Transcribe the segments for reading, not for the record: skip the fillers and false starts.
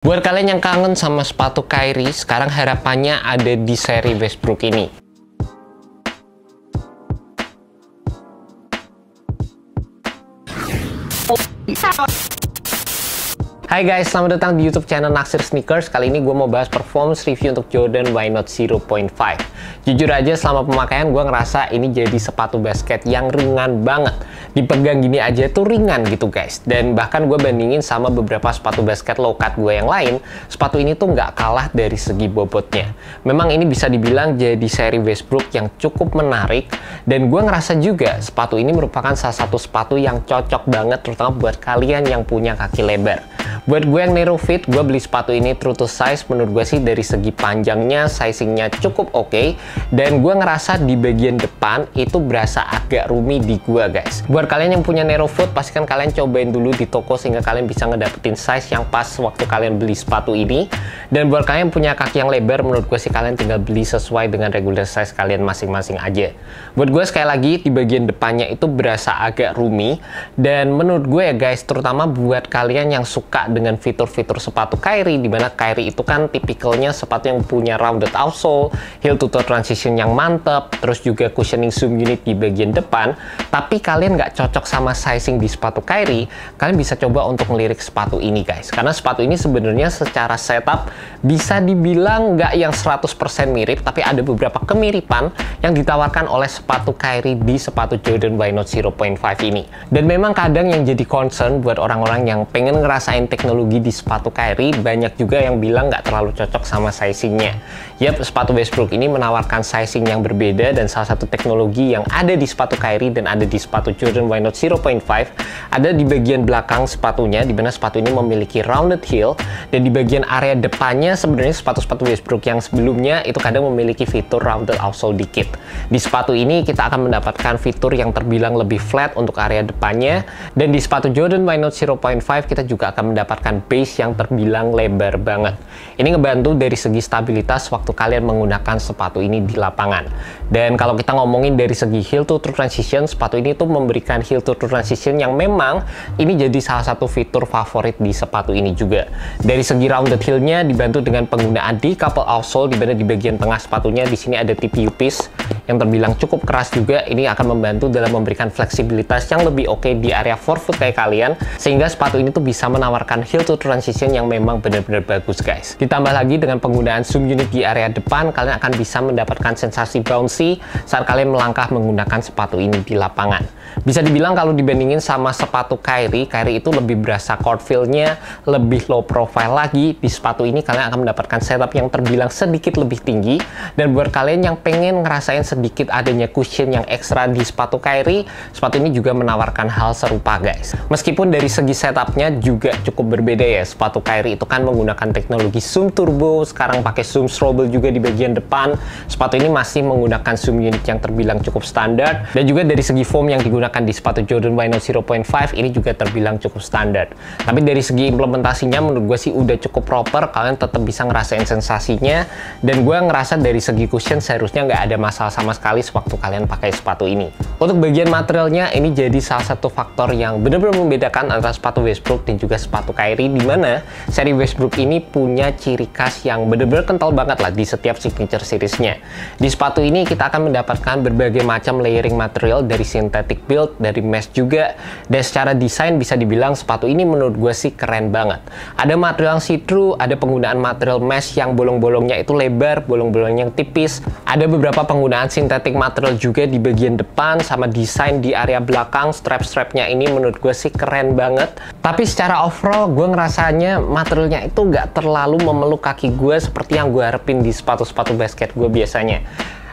Buat kalian yang kangen sama sepatu Kyrie, sekarang harapannya ada di seri Westbrook ini. Hai guys, selamat datang di YouTube channel Naksir Sneakers. Kali ini gue mau bahas performance review untuk Jordan Why Not 0.5. Jujur aja selama pemakaian gue ngerasa ini jadi sepatu basket yang ringan banget. Dipegang gini aja tuh ringan gitu guys. Dan bahkan gue bandingin sama beberapa sepatu basket low cut gue yang lain, sepatu ini tuh nggak kalah dari segi bobotnya. Memang ini bisa dibilang jadi seri Westbrook yang cukup menarik. Dan gue ngerasa juga sepatu ini merupakan salah satu sepatu yang cocok banget terutama buat kalian yang punya kaki lebar. Buat gue yang narrow fit, gue beli sepatu ini true to size. Menurut gue sih dari segi panjangnya, sizingnya cukup oke. Dan gue ngerasa di bagian depan itu berasa agak roomy di gue guys. Buat kalian yang punya narrow foot, pastikan kalian cobain dulu di toko sehingga kalian bisa ngedapetin size yang pas waktu kalian beli sepatu ini. Dan buat kalian yang punya kaki yang lebar, menurut gue sih kalian tinggal beli sesuai dengan regular size kalian masing-masing aja. Buat gue sekali lagi, di bagian depannya itu berasa agak roomy. Dan menurut gue ya guys, terutama buat kalian yang suka dengan fitur-fitur sepatu Kyrie, dimana Kyrie itu kan tipikalnya sepatu yang punya rounded outsole, heel to toe transition yang mantep, terus juga cushioning zoom unit di bagian depan. Tapi kalian nggak cocok sama sizing di sepatu Kyrie, kalian bisa coba untuk melirik sepatu ini guys, karena sepatu ini sebenarnya secara setup bisa dibilang nggak yang 100% mirip, tapi ada beberapa kemiripan yang ditawarkan oleh sepatu Kyrie di sepatu Jordan Why Not 0.5 ini. Dan memang kadang yang jadi concern buat orang-orang yang pengen ngerasain teknologi di sepatu Kyrie, banyak juga yang bilang nggak terlalu cocok sama sizingnya. Yap, sepatu Westbrook ini menawarkan sizing yang berbeda, dan salah satu teknologi yang ada di sepatu Kyrie dan ada di sepatu Jordan Why Not 0.5 ada di bagian belakang sepatunya, di mana sepatu ini memiliki rounded heel, dan di bagian area depannya sebenarnya sepatu-sepatu Westbrook yang sebelumnya itu kadang memiliki fitur rounded outsole dikit. Di sepatu ini kita akan mendapatkan fitur yang terbilang lebih flat untuk area depannya, dan di sepatu Jordan Why Not 0.5 kita juga akan mendapatkan base yang terbilang lebar banget. Ini ngebantu dari segi stabilitas waktu kalian menggunakan sepatu ini di lapangan. Dan kalau kita ngomongin dari segi heel to toe transition, sepatu ini tuh memberikan heel to toe transition yang memang ini jadi salah satu fitur favorit di sepatu ini juga. Dari segi rounded heel-nya dibantu dengan penggunaan decouple outsole, di mana di bagian tengah sepatunya di sini ada TPU piece yang terbilang cukup keras juga. Ini akan membantu dalam memberikan fleksibilitas yang lebih oke di area forefoot kayak kalian, sehingga sepatu ini tuh bisa menawarkan heel to transition yang memang benar-benar bagus guys. Ditambah lagi dengan penggunaan zoom unit di area depan, kalian akan bisa mendapatkan sensasi bouncy saat kalian melangkah menggunakan sepatu ini di lapangan. Bisa dibilang kalau dibandingin sama sepatu Kyrie itu lebih berasa court feel-nya lebih low profile lagi. Di sepatu ini kalian akan mendapatkan setup yang terbilang sedikit lebih tinggi, dan buat kalian yang pengen ngerasain sedikit adanya cushion yang ekstra di sepatu Kyrie, sepatu ini juga menawarkan hal serupa guys. Meskipun dari segi setupnya juga cukup berbeda ya, sepatu Kyrie itu kan menggunakan teknologi zoom turbo, sekarang pakai zoom strobe juga di bagian depan. Sepatu ini masih menggunakan zoom unit yang terbilang cukup standar, dan juga dari segi foam yang digunakan di sepatu Jordan Why Not 0.5 ini juga terbilang cukup standar. Tapi dari segi implementasinya menurut gue sih udah cukup proper, kalian tetap bisa ngerasain sensasinya, dan gue ngerasa dari segi cushion seharusnya nggak ada masalah sama sekali sewaktu kalian pakai sepatu ini. Untuk bagian materialnya ini jadi salah satu faktor yang benar-benar membedakan antara sepatu Westbrook dan juga sepatu Kyrie, di mana seri Westbrook ini punya ciri khas yang benar-benar kental banget lah di setiap signature seriesnya. Di sepatu ini kita akan mendapatkan berbagai macam layering material, dari synthetic build, dari mesh juga, dan secara desain bisa dibilang sepatu ini menurut gue sih keren banget. Ada material see-through, ada penggunaan material mesh yang bolong-bolongnya itu lebar, bolong-bolongnya yang tipis, ada beberapa penggunaan synthetic material juga di bagian depan, sama desain di area belakang. Strap-strapnya ini menurut gue sih keren banget. Tapi secara overall gue ngerasanya materialnya itu nggak terlalu memeluk kaki gue seperti yang gue harapin di sepatu-sepatu basket gue biasanya.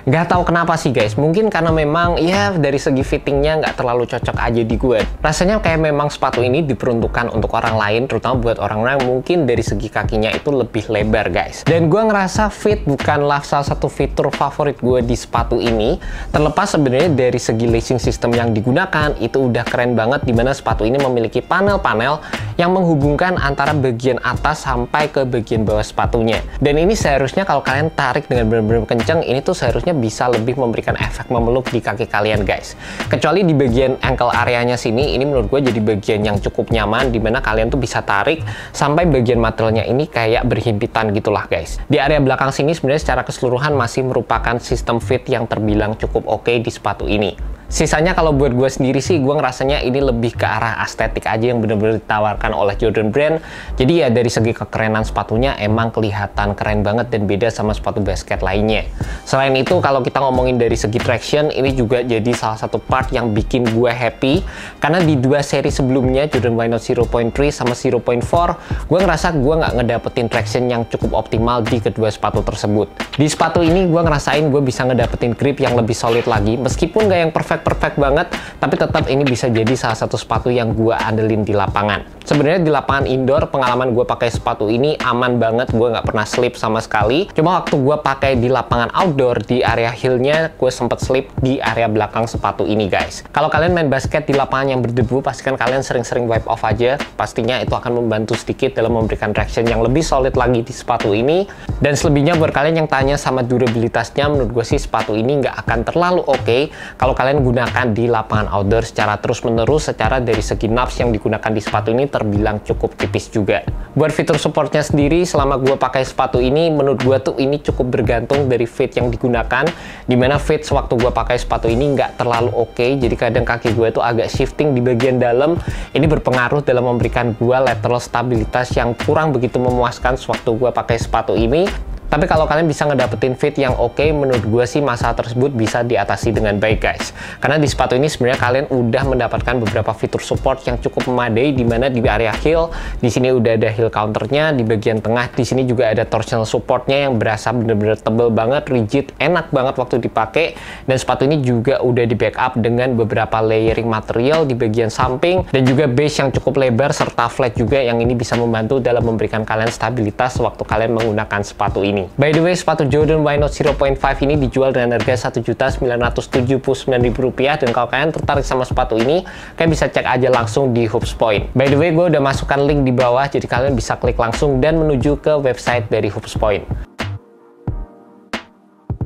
Nggak tahu kenapa sih guys, mungkin karena memang ya dari segi fittingnya nggak terlalu cocok aja di gue. Rasanya kayak memang sepatu ini diperuntukkan untuk orang lain, terutama buat orang-orang yang mungkin dari segi kakinya itu lebih lebar guys. Dan gue ngerasa fit bukanlah salah satu fitur favorit gue di sepatu ini, terlepas sebenarnya dari segi lacing system yang digunakan itu udah keren banget, dimana sepatu ini memiliki panel-panel yang menghubungkan antara bagian atas sampai ke bagian bawah sepatunya. Dan ini seharusnya kalau kalian tarik dengan benar-benar kenceng, ini tuh seharusnya bisa lebih memberikan efek memeluk di kaki kalian guys. Kecuali di bagian ankle areanya sini, ini menurut gue jadi bagian yang cukup nyaman, dimana kalian tuh bisa tarik sampai bagian materialnya ini kayak berhimpitan gitulah guys. Di area belakang sini sebenarnya secara keseluruhan masih merupakan sistem fit yang terbilang cukup oke di sepatu ini. Sisanya kalau buat gue sendiri sih, gue ngerasanya ini lebih ke arah estetik aja yang bener-bener ditawarkan oleh Jordan Brand. Jadi ya dari segi kekerenan sepatunya emang kelihatan keren banget dan beda sama sepatu basket lainnya. Selain itu kalau kita ngomongin dari segi traction, ini juga jadi salah satu part yang bikin gue happy. Karena di dua seri sebelumnya, Jordan Why Not 0.3 sama 0.4, gue ngerasa gue nggak ngedapetin traction yang cukup optimal di kedua sepatu tersebut. Di sepatu ini gue ngerasain gue bisa ngedapetin grip yang lebih solid lagi, meskipun nggak yang perfect banget, tapi tetap ini bisa jadi salah satu sepatu yang gue andelin di lapangan. Sebenarnya di lapangan indoor, pengalaman gue pakai sepatu ini aman banget, gue nggak pernah slip sama sekali. Cuma waktu gue pakai di lapangan outdoor, di area heel-nya, gue sempet slip di area belakang sepatu ini guys. Kalau kalian main basket di lapangan yang berdebu, pastikan kalian sering-sering wipe off aja. Pastinya itu akan membantu sedikit dalam memberikan traction yang lebih solid lagi di sepatu ini. Dan selebihnya buat kalian yang tanya sama durabilitasnya, menurut gue sih sepatu ini nggak akan terlalu oke kalau kalian gunakan di lapangan outdoor secara terus-menerus. Secara dari segi knobs yang digunakan di sepatu ini terbilang cukup tipis juga. Buat fitur supportnya sendiri, selama gue pakai sepatu ini, menurut gue tuh ini cukup bergantung dari fit yang digunakan, dimana fit sewaktu gue pakai sepatu ini nggak terlalu oke, jadi kadang kaki gue tuh agak shifting di bagian dalam. Ini berpengaruh dalam memberikan gue lateral stabilitas yang kurang begitu memuaskan sewaktu gue pakai sepatu ini. Tapi kalau kalian bisa ngedapetin fit yang oke, menurut gue sih masalah tersebut bisa diatasi dengan baik guys. Karena di sepatu ini sebenarnya kalian udah mendapatkan beberapa fitur support yang cukup memadai, di mana di area heel, di sini udah ada heel counternya, di bagian tengah di sini juga ada torsional supportnya yang berasa bener-bener tebel banget, rigid, enak banget waktu dipakai. Dan sepatu ini juga udah di backup dengan beberapa layering material di bagian samping dan juga base yang cukup lebar serta flat juga, yang ini bisa membantu dalam memberikan kalian stabilitas waktu kalian menggunakan sepatu ini. By the way, sepatu Jordan Why Not 0.5 ini dijual dengan harga Rp1.979.000, dan kalau kalian tertarik sama sepatu ini, kalian bisa cek aja langsung di Hoops Point. By the way, gue udah masukkan link di bawah, jadi kalian bisa klik langsung dan menuju ke website dari Hoops Point.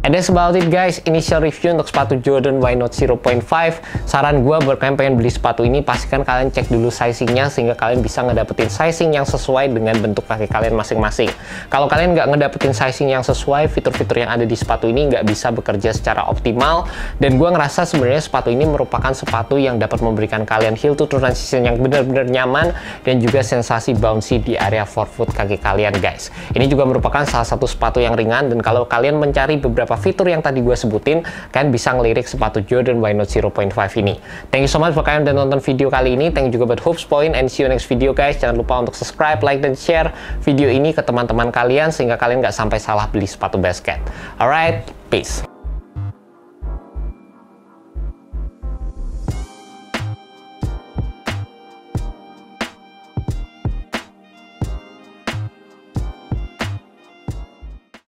And that's about it guys, initial review untuk sepatu Jordan Why Not 0.5. Saran gue buat kalian pengen beli sepatu ini, pastikan kalian cek dulu sizingnya sehingga kalian bisa ngedapetin sizing yang sesuai dengan bentuk kaki kalian masing-masing. Kalau kalian nggak ngedapetin sizing yang sesuai, fitur-fitur yang ada di sepatu ini nggak bisa bekerja secara optimal. Dan gue ngerasa sebenarnya sepatu ini merupakan sepatu yang dapat memberikan kalian heel to toe transition yang benar-benar nyaman dan juga sensasi bouncy di area forefoot kaki kalian guys. Ini juga merupakan salah satu sepatu yang ringan, dan kalau kalian mencari beberapa fitur yang tadi gue sebutin, kalian bisa ngelirik sepatu Jordan Why Not 0.5 ini. Thank you so much buat kalian udah nonton video kali ini. Thank you juga buat Hoops Point, and see you next video guys. Jangan lupa untuk subscribe, like, dan share video ini ke teman-teman kalian sehingga kalian nggak sampai salah beli sepatu basket. Alright, peace.